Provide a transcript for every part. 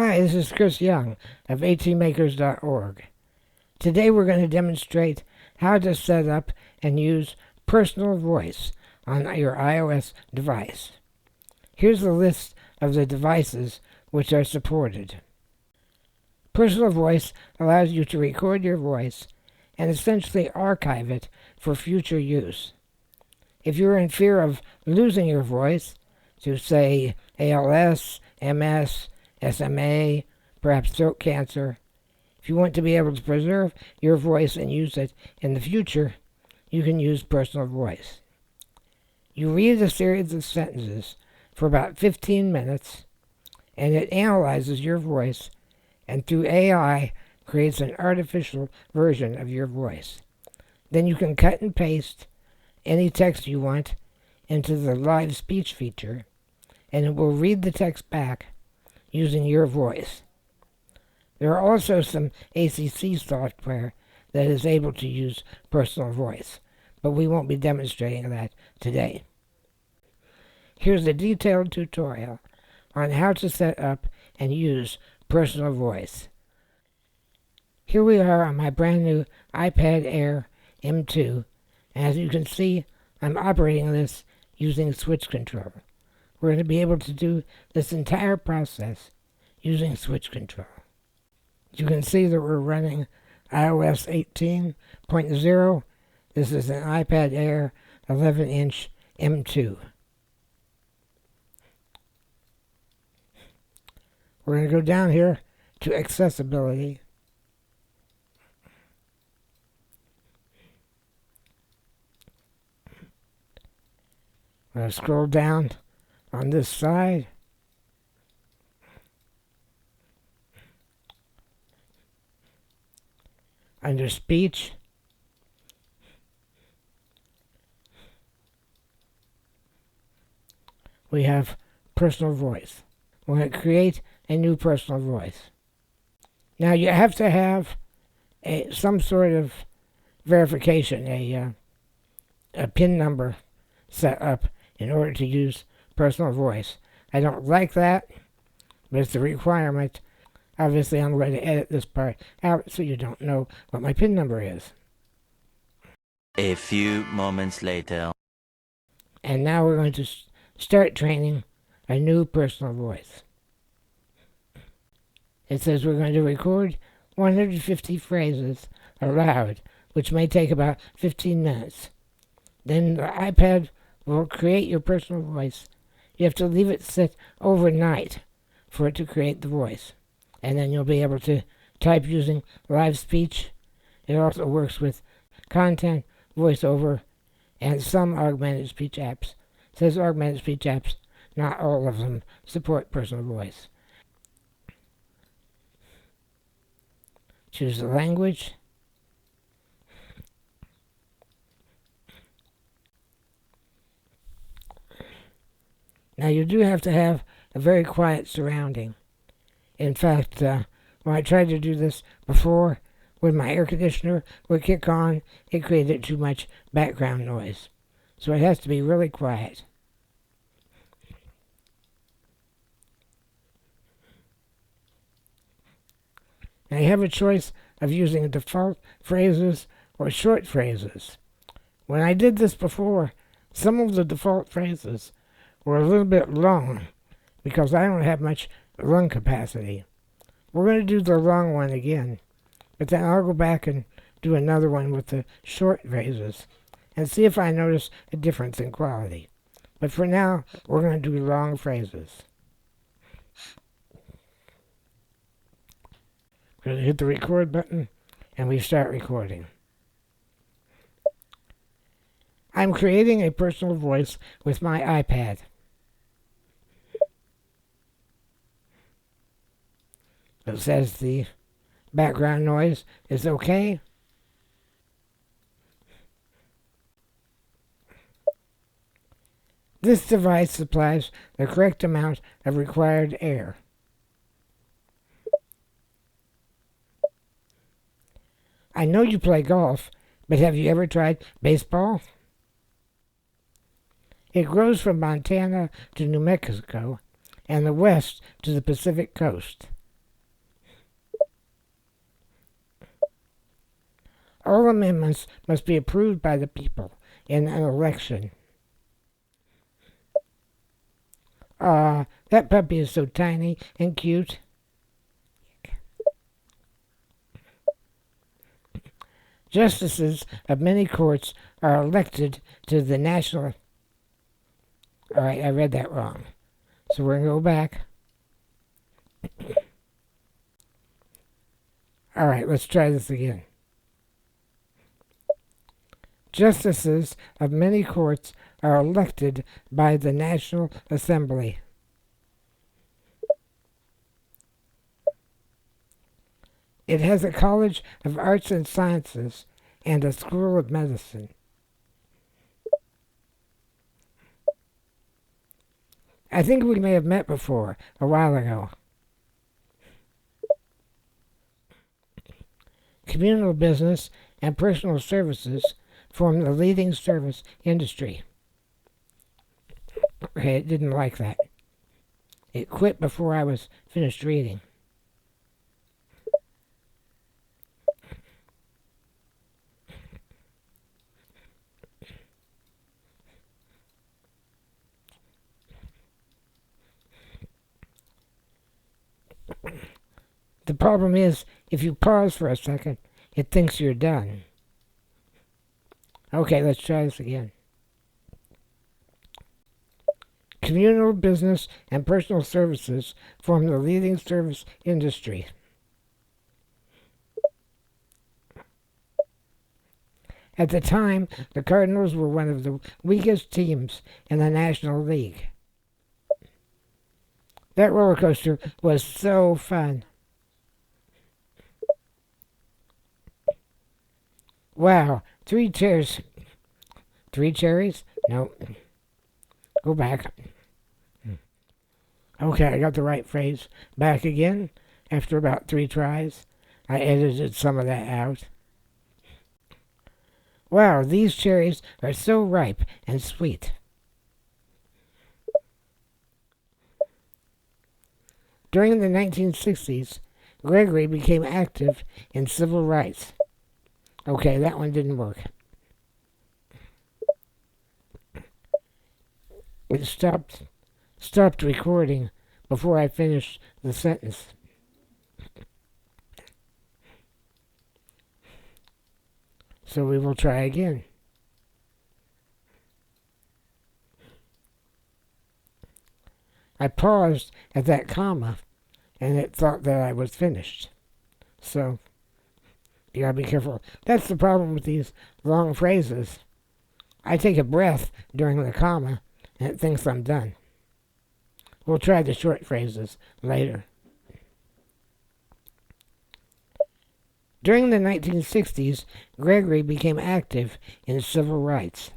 Hi, this is Chris Young of atmakers.org. Today we're going to demonstrate how to set up and use personal voice on your iOS device. Here's a list of the devices which are supported. Personal voice allows you to record your voice and essentially archive it for future use. If you're in fear of losing your voice to, say, ALS, MS, SMA, perhaps throat cancer, if you want to be able to preserve your voice and use it in the future, you can use personal voice. You read a series of sentences for about 15 minutes, and it analyzes your voice, and through AI creates an artificial version of your voice. Then you can cut and paste any text you want into the live speech feature, and it will read the text back using your voice. There are also some ACC software that is able to use personal voice, but we won't be demonstrating that today. Here's a detailed tutorial on how to set up and use personal voice. Here we are on my brand new iPad Air M2, and as you can see, I'm operating this using switch control. We're going to be able to do this entire process using switch control. You can see that we're running iOS 18.0. This is an iPad Air 11-inch M2. We're going to go down here to accessibility. We're going to scroll down on this side. Under speech, we have personal voice. We're going to create a new personal voice. Now you have to have some sort of verification, a PIN number set up in order to use personal voice. I don't like that, but it's a requirement. Obviously, I'm going to edit this part out so you don't know what my PIN number is. A few moments later. And now we're going to start training a new personal voice. It says we're going to record 150 phrases aloud, which may take about 15 minutes. Then the iPad will create your personal voice. You have to leave it sit overnight for it to create the voice. And then you'll be able to type using live speech. It also works with content, voiceover, and some augmented speech apps. It says augmented speech apps, not all of them support personal voice. Choose the language. Now you do have to have a very quiet surrounding. In fact, when I tried to do this before, when my air conditioner would kick on, it created too much background noise. So it has to be really quiet. Now you have a choice of using default phrases or short phrases. When I did this before, some of the default phrases were a little bit long because I don't have much lung capacity. We're going to do the long one again, but then I'll go back and do another one with the short phrases and see if I notice a difference in quality. But for now, we're going to do long phrases. We're going to hit the record button and we start recording. I'm creating a personal voice with my iPad. It says the background noise is okay. This device supplies the correct amount of required air. I know you play golf, but have you ever tried baseball? It grows from Montana to New Mexico and the west to the Pacific coast. All amendments must be approved by the people in an election. That puppy is so tiny and cute. Justices of many courts are elected to the national... All right, I read that wrong. So we're going to go back. All right, let's try this again. Justices of many courts are elected by the National Assembly. It has a College of Arts and Sciences and a School of Medicine. I think we may have met before, a while ago. Communal business and personal services form the leading service industry. Okay, it didn't like that. It quit before I was finished reading. The problem is, if you pause for a second, it thinks you're done. Okay, let's try this again. Communal business and personal services form the leading service industry. At the time, the Cardinals were one of the weakest teams in the National League. That roller coaster was so fun. Wow, 3 chairs. 3 cherries? No. Go back. Okay, I got the right phrase. Back again. After about 3 tries. I edited some of that out. Wow, these cherries are so ripe and sweet. During the 1960s, Gregory became active in civil rights. Okay, that one didn't work. It stopped recording before I finished the sentence. So we will try again. I paused at that comma, and it thought that I was finished. So, you gotta be careful. That's the problem with these long phrases. I take a breath during the comma, and it thinks I'm done. We'll try the short phrases later. During the 1960s, Gregory became active in civil rights.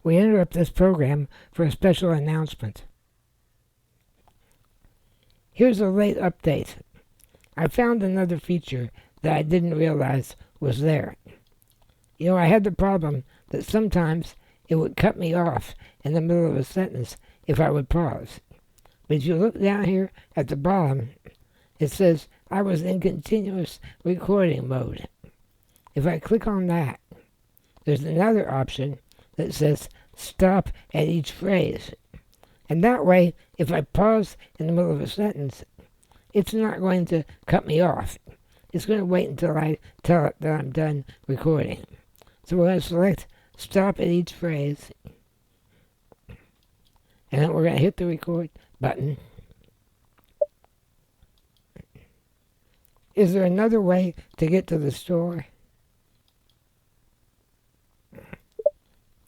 We interrupt this program for a special announcement. Here's a late update. I found another feature that I didn't realize was there. You know, I had the problem that sometimes it would cut me off in the middle of a sentence if I would pause. But if you look down here at the bottom, it says I was in continuous recording mode. If I click on that, there's another option that says stop at each phrase. And that way, if I pause in the middle of a sentence, it's not going to cut me off. It's going to wait until I tell it that I'm done recording. So we're going to select stop at each phrase. And then we're going to hit the record button. Is there another way to get to the store?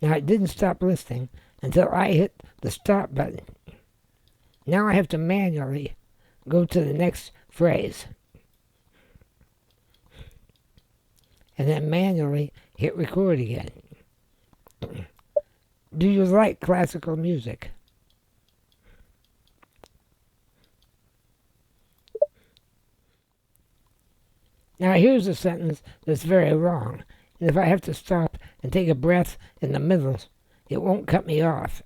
Now, it didn't stop listening until I hit the stop button. Now I have to manually go to the next phrase. And then manually hit record again. Do you like classical music? Now here's a sentence that's very long, and if I have to stop and take a breath in the middle, it won't cut me off.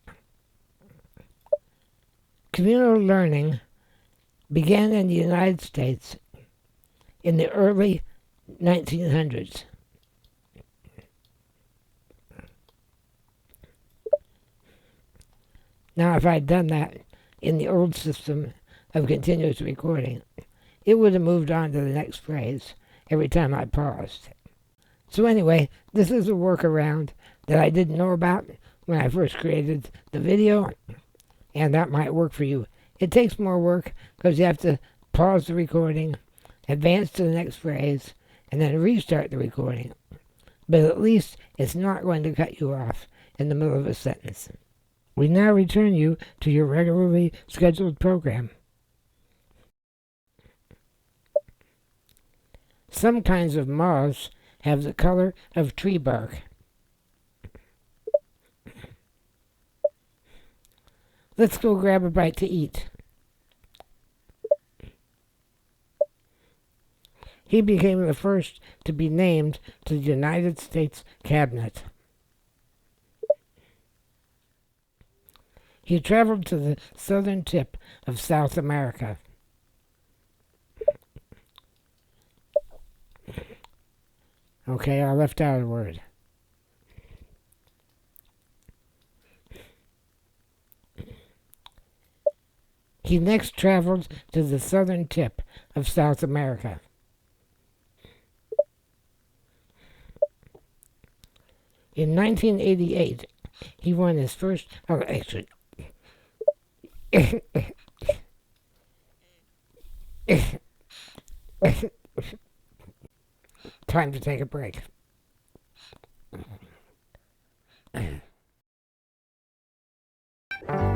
Communal learning began in the United States in the early 1900s. Now, if I'd done that in the old system of continuous recording, it would have moved on to the next phrase every time I paused. So anyway, this is a workaround that I didn't know about when I first created the video, and that might work for you. It takes more work because you have to pause the recording, advance to the next phrase, and then restart the recording. But at least it's not going to cut you off in the middle of a sentence. We now return you to your regularly scheduled program. Some kinds of moths have the color of tree bark. Let's go grab a bite to eat. He became the first to be named to the United States Cabinet. He traveled to the southern tip of South America. Okay, I left out a word. He next traveled to the southern tip of South America. In 1988, he won his first... Oh, actually... Time to take a break.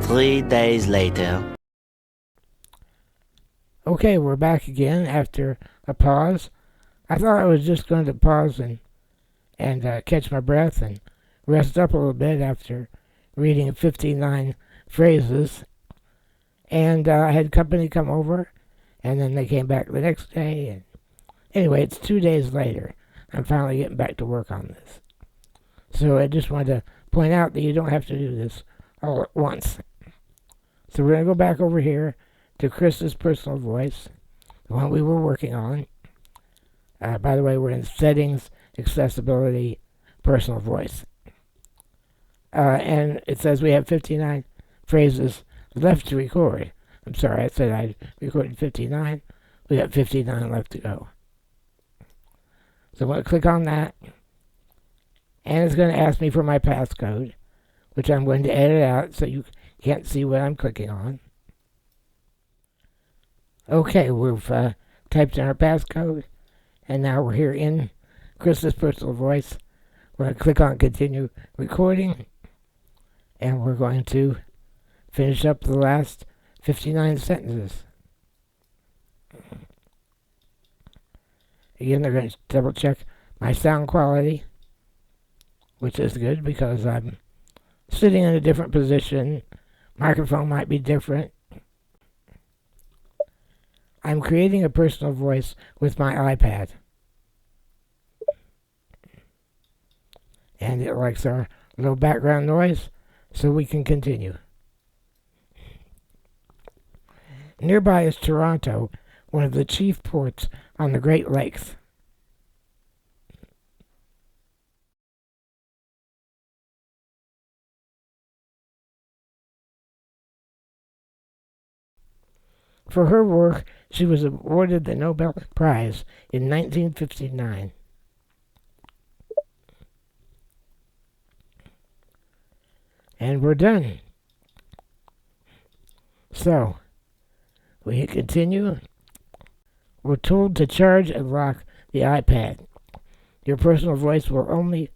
3 days later. Okay, we're back again after a pause. I thought I was just going to pause and catch my breath and rest up a little bit after reading 59 phrases. And I had company come over, and then they came back the next day. And anyway, it's 2 days later. I'm finally getting back to work on this. So I just wanted to point out that you don't have to do this all at once. So we're going to go back over here to Chris's personal voice, the one we were working on. By the way, we're in Settings, Accessibility, Personal Voice. And it says we have 59 phrases left to record. I'm sorry, I said I recorded 59. We got 59 left to go. So I'm going to click on that. And it's going to ask me for my passcode, which I'm going to edit out so you can't see what I'm clicking on. Okay, we've typed in our passcode, and now we're here in Chris's personal voice. We're going to click on Continue Recording, and we're going to finish up the last 59 sentences. Again, they're going to double check my sound quality, which is good because I'm sitting in a different position. Microphone might be different. I'm creating a personal voice with my iPad. And it likes our little background noise, so we can continue. Nearby is Toronto, one of the chief ports on the Great Lakes. For her work, she was awarded the Nobel Prize in 1959. And we're done. So, we hit continue. We're told to charge and lock the iPad. Your personal voice will only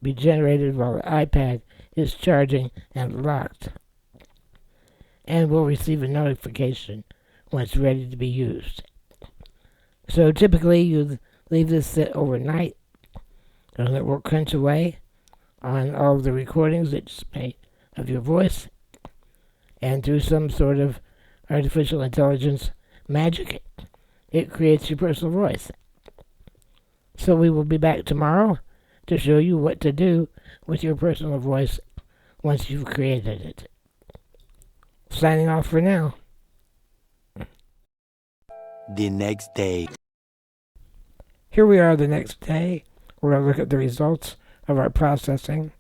be generated while the iPad is charging and locked, and will receive a notification when it's ready to be used. So typically you leave this sit overnight, and it will crunch away on all of the recordings that you made of your voice, and through some sort of artificial intelligence magic, it creates your personal voice. So we will be back tomorrow to show you what to do with your personal voice once you've created it. Signing off for now. The next day. Here we are the next day. We're going to look at the results of our processing.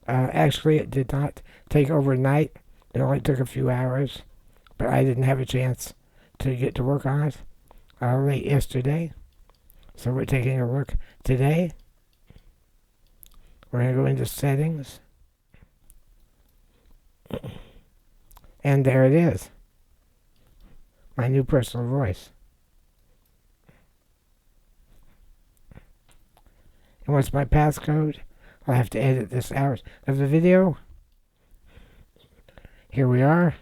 Actually, it did not take overnight. It only took a few hours, but I didn't have a chance to get to work on it late yesterday. So we're taking a look today. We're going to go into settings. And there it is. My new personal voice. And what's my passcode? I'll have to edit this out of the video. Here we are.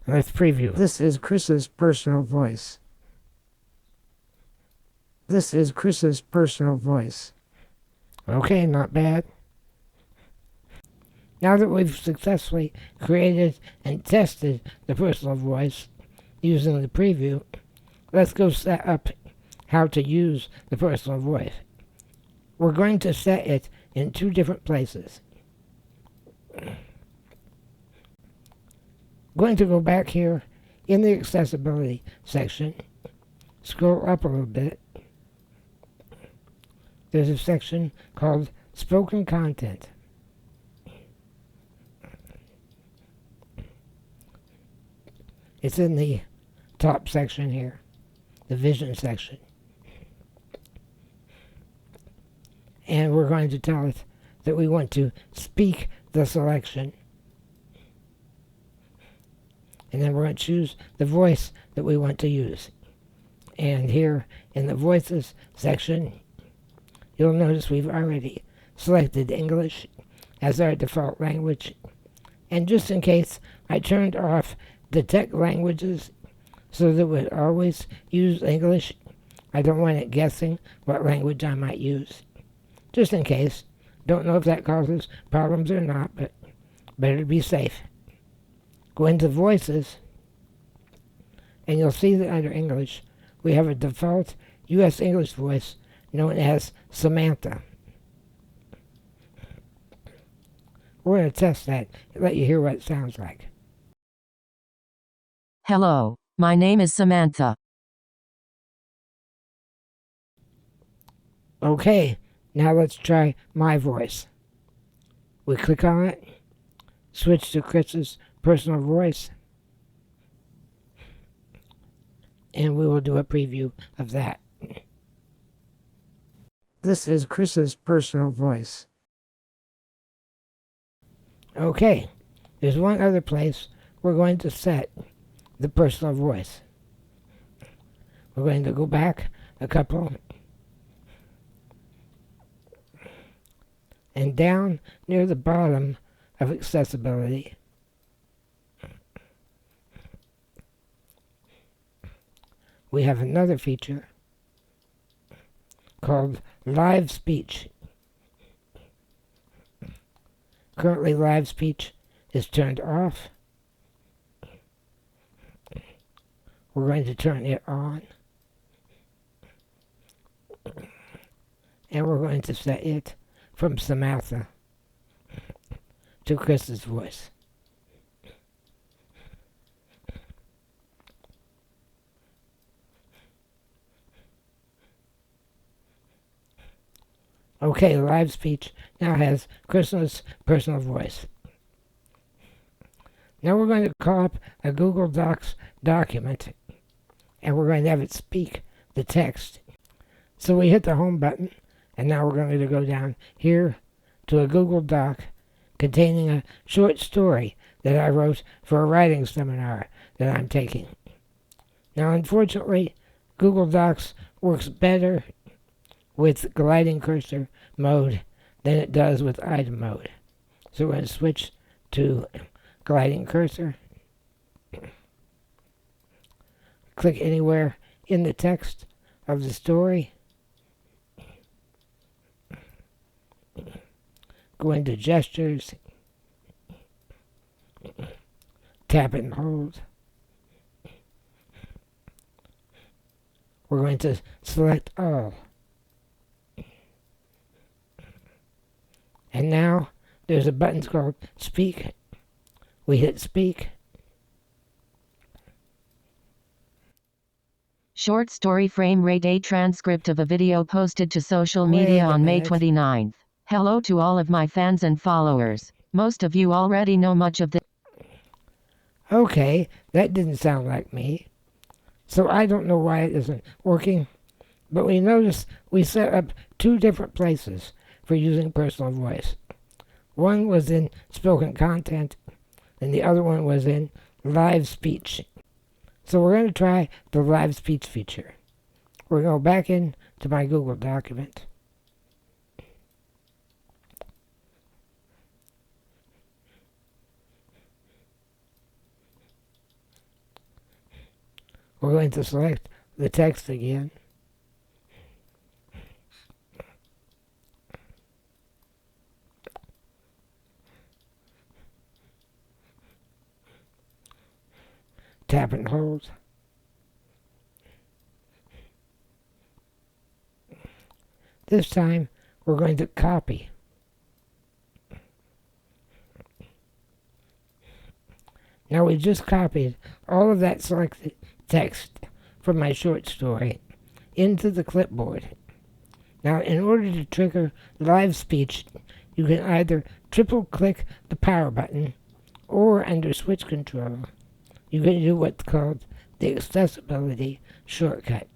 Let's preview. This is Chris's personal voice. This is Chris's personal voice. Okay, not bad. Now that we've successfully created and tested the personal voice using the preview, let's go set up how to use the personal voice. We're going to set it in two different places. Going to go back here in the accessibility section, scroll up a little bit. There's a section called spoken content. It's in the top section here, the vision section. And we're going to tell it that we want to speak the selection. And then we're going to choose the voice that we want to use. And here in the voices section, you'll notice we've already selected English as our default language. And just in case, I turned off detect languages so that it would always use English. I don't want it guessing what language I might use. Just in case. Don't know if that causes problems or not, but better to be safe. Go into Voices, and you'll see that under English, we have a default U.S. English voice known as Samantha. We're going to test that and let you hear what it sounds like. Hello, my name is Samantha. Okay, now let's try my voice. We click on it, switch to Chris's personal voice, and we will do a preview of that. This is Chris's personal voice. Okay, there's one other place we're going to set the personal voice. We're going to go back a couple and down near the bottom of accessibility. We have another feature called live speech. Currently, live speech is turned off. We're going to turn it on. And we're going to set it from Samantha to Chris's voice. Okay, live speech now has Chris's personal voice. Now we're going to call up a Google Docs document, and we're going to have it speak the text. So we hit the home button, and now we're going to go down here to a Google Doc containing a short story that I wrote for a writing seminar that I'm taking. Now, unfortunately, Google Docs works better with gliding cursor mode than it does with item mode. So we're going to switch to gliding cursor. Click anywhere in the text of the story. Go into gestures. Tap and hold. We're going to select all. And now there's a button called Speak. We hit Speak. Short story frame rate. A transcript of a video posted to social Wait media a on May minute. 29th. Hello to all of my fans and followers. Most of you already know much of this. Okay, that didn't sound like me. So I don't know why it isn't working, but we noticed we set up two different places for using personal voice. One was in spoken content, and the other one was in live speech. So we're going to try the live speech feature. We're going to go back into my Google document. We're going to select the text again. Tap and hold. This time we're going to copy. Now we just copied all of that selected text from my short story into the clipboard. Now in order to trigger live speech, you can either triple click the power button or under switch control you can do what's called the accessibility shortcut.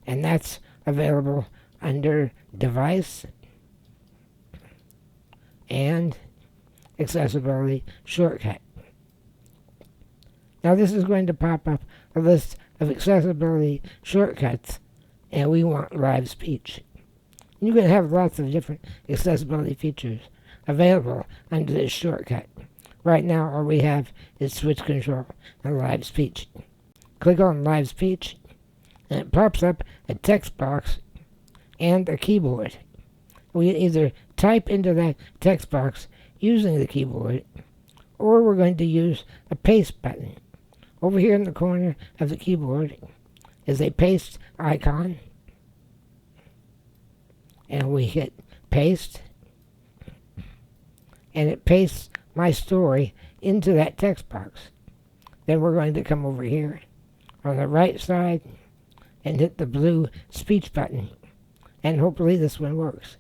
And that's available under device and accessibility shortcut. Now this is going to pop up a list of accessibility shortcuts, and we want live speech. You can have lots of different accessibility features available under this shortcut. Right now all we have is switch control and live speech. Click on live speech and it pops up a text box and a keyboard. We can either type into that text box using the keyboard, or we're going to use a paste button. Over here in the corner of the keyboard is a paste icon, and we hit paste, and it pastes my story into that text box. Then we're going to come over here on the right side and hit the blue speech button, and hopefully this one works.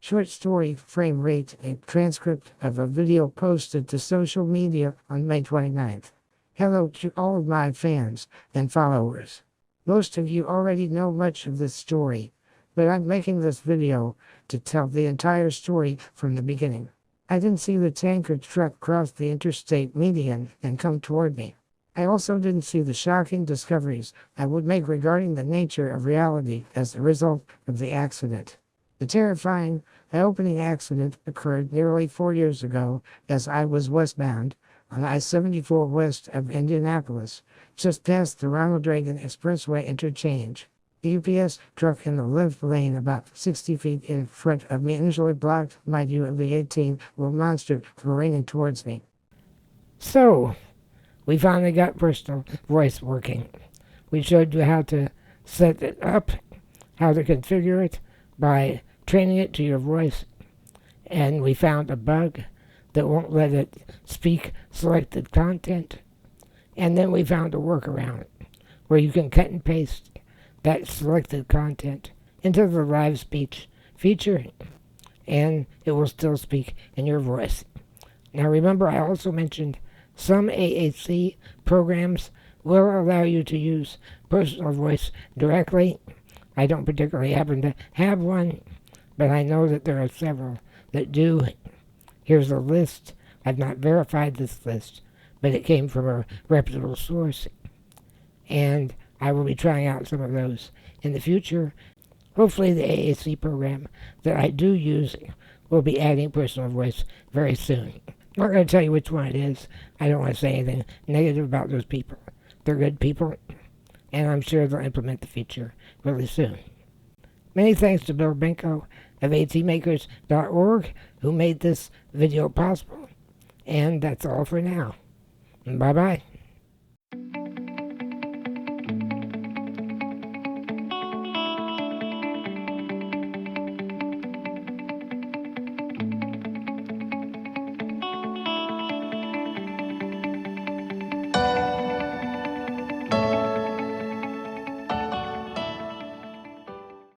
Short story frame rate, a transcript of a video posted to social media on May 29th. Hello to all of my fans and followers. Most of you already know much of this story, but I'm making this video to tell the entire story from the beginning. I didn't see the tanker truck cross the interstate median and come toward me. I also didn't see the shocking discoveries I would make regarding the nature of reality as a result of the accident. The terrifying, eye-opening accident occurred nearly 4 years ago as I was westbound on I-74 west of Indianapolis, just past the Ronald Reagan Expressway interchange. The UPS truck in the left lane about 60 feet in front of me initially blocked my view of the 18-wheel monster careening towards me. So, we finally got personal voice working. We showed you how to set it up, how to configure it by training it to your voice, and we found a bug that won't let it speak selected content, and then we found a workaround where you can cut and paste that selected content into the live speech feature, and it will still speak in your voice. Now remember, I also mentioned some AAC programs will allow you to use personal voice directly. I don't particularly happen to have one, but I know that there are several that do. Here's a list. I've not verified this list, but it came from a reputable source, and I will be trying out some of those in the future. Hopefully the AAC program that I do use will be adding personal voice very soon. I'm not going to tell you which one it is. I don't want to say anything negative about those people. They're good people, and I'm sure they'll implement the feature really soon. Many thanks to Bill Benko of atmakers.org who made this video possible. And that's all for now. Bye-bye.